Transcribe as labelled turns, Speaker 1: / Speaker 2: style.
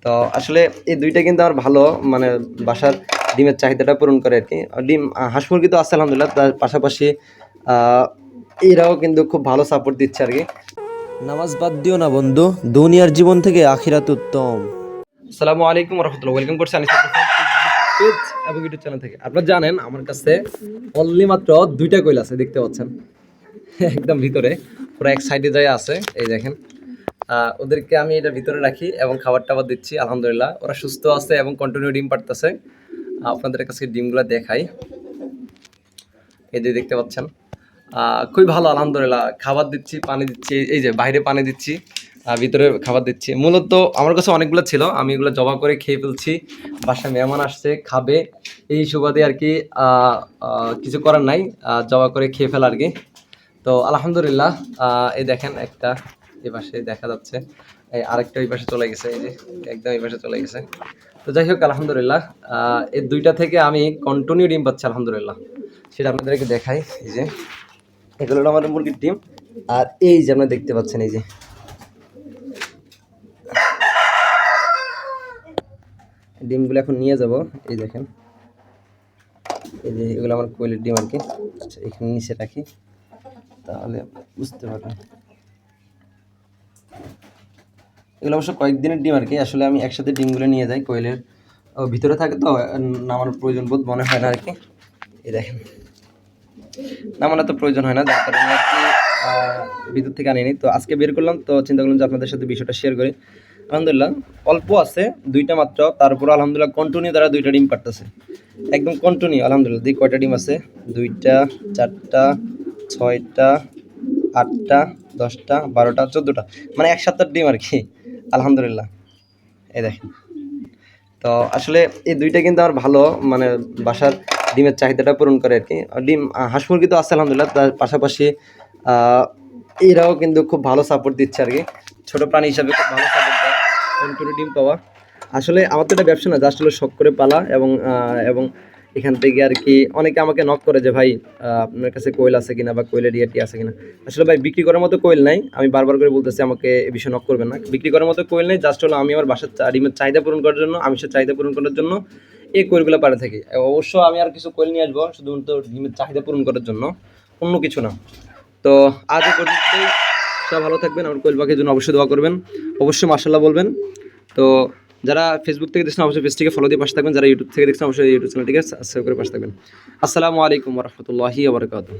Speaker 1: তো আসলে এই দুইটা কিন্তু আমার ভালো মানে বাসার ডিমের চাহিদাটা পূরণ করে আরকি। ডিম হাঁস মুরগি তো আছে আলহামদুলিল্লাহ। তার পাশাপাশি আ এরাও কিন্তু খুব ভালো সাপোর্ট দিচ্ছে আরকি।
Speaker 2: নামাজ বাদ দিও না বন্ধু, দুনিয়ার জীবন থেকে আখিরাত উত্তম।
Speaker 1: আসসালামু আলাইকুম ওয়া রাহমাতুল্লাহ। ওয়েলকাম করছি আনিস পেজ এবং ইউটিউব চ্যানেল থেকে। আপনারা জানেন আমার কাছে অনলি মাত্র ২ টা কোয়েল আছে, দেখতে পাচ্ছেন। একদম ভিতরে পুরো এক সাইডে যায় আছে, এই দেখেন। ওদেরকে আমি এটার ভিতরে রাখি এবং খাবার-টাবার দিচ্ছি। আলহামদুলিল্লাহ ওরা সুস্থ আছে এবং কন্টিনিউ ডিম পাড়তেছে। আপনাদের কাছে ডিমগুলা দেখাই। এই যে দেখতে পাচ্ছেন। খুবই ভালো আলহামদুলিল্লাহ। খাবার দিচ্ছি, পানি দিচ্ছি। এই যে বাইরে পানি দিচ্ছি, ভিতরে খাবার দিচ্ছি। মূলত আমার কাছে অনেকগুলো ছিল। আমি এগুলো জবাই করে খেয়ে ফেলছি। বাসায় মেহমান আসছে, খাবে। এই সুবাদে আরকি আ আ কিছু করার নাই। জবাই করে খেয়ে ফেলা আরকি। তো আলহামদুলিল্লাহ এই দেখেন একটা এই পাশে দেখা যাচ্ছে। আরেকটা এই পাশে চলে গেছে, এই যে একদম এই পাশে চলে গেছে। তো যাই হোক আলহামদুলিল্লাহ এই ২ টা থেকে আমি কন্টিনিউ ডিম পাচ্ছি আলহামদুলিল্লাহ। সেটা আপনাদেরকে দেখাই। এই যে এগুলো হলো আমাদের মুরগির ডিম। আর এই যে আপনারা দেখতে পাচ্ছেন, এই যে ডিমগুলো এখন নিয়ে যাব। এই দেখেন, এই যে এগুলো আমার কোয়েলের ডিম আরকি। আচ্ছা এখানে নিচে রাখি, তাহলে বুঝতে পারবেন। এগুলো অবশ্য কয়েকদিনের ডিম আরকি। আসলে আমি একসাথে ডিমগুলো নিয়ে যাই কোয়েলের। ভিতরে থাকে তো নামানোর প্রয়োজন বোধ মনে হয় না আরকি। এই দেখেন, নামানোর তো প্রয়োজন হয় না, যার কারণে আরকি ভিতর থেকে আনিনি। তো আজকে বের করলাম, তো চিন্তা করলাম যে আপনাদের সাথে বিষয়টা শেয়ার করি। আলহামদুলিল্লাহ অল্প আছে ২ টা মাত্র, তারপরও আলহামদুলিল্লাহ কন্টিনিউ তারা ২ টা ডিম পাড়তেছে। একদম কন্টিনিউ আলহামদুলিল্লাহ। দেখি কয়টা ডিম আছে। ২ টা, ৪ টা, ৬ টা, ৮ টা, ১০ টা, ১২ টা, ১৪ টা। মানে ১ সপ্তাহের ডিম আরকি। আলহামদুলিল্লাহ। এই দেখেন। তো আসলে এই ২ টা কিন্তু আমার ভালো মানে বাসার ডিমের চাহিদাটা পূরণ করে আরকি। ডিম হাঁস মুরগি তো আছে আলহামদুলিল্লাহ। তার পাশাপাশি আ এরাও কিন্তু খুব ভালো সাপোর্ট দিচ্ছে আরকি। ছোট প্রাণী হিসাবে খুব ভালো সাপোর্ট দেয়। কন্টিনিউ ডিম পাওয়া। আসলে আমার তো এটা ব্যবসা না, জাস্ট হলো শখ করে পালা এবং এখান থেকে আরকি অনেকে আমাকে নক করে যে, "ভাই আপনার কাছে কোয়েল আছে কিনা বা কোয়েলের ইয়েটি আছে কিনা?" আসলে ভাই বিক্রি করার মতো কোয়েল নাই। আমি বারবার করে বলতেছি আমাকে এ বিষয়ে নক করবেন না। বিক্রি করার মতো কোয়েল নেই। জাস্ট হলো আমি আমার বাসার ডিমের চাহিদা পূরণ করার জন্য, আমিষের চাহিদা পূরণ করার জন্য এই কোয়েলগুলো পাড়ে থাকি। অবশ্য আমি আর কিছু কোয়েল নিয়ে আসবো শুধুমাত্র ডিমের চাহিদা পূরণ করার জন্য, অন্য কিছু না। তো আজ এ পর্যন্তই। সবাই ভালো থাকবেন। আমার কোয়েল পাখির জন্য অবশ্যই দোয়া করবেন। অবশ্যই মাশাআল্লাহ বলবেন। তো যারা ফেসবুক থেকে দেখছেন অবশ্যই পেজটিকে ফলো দিয়ে পাশে থাকবেন। যারা ইউটিউব থেকে দেখছেন অবশ্যই ইউটিউব চ্যানেলটিকে সাবস্ক্রাইব করে পাশে থাকবেন। আসসালামু আলাইকুম ওয়া রাহমাতুল্লাহি ওয়া বারাকাতুহু।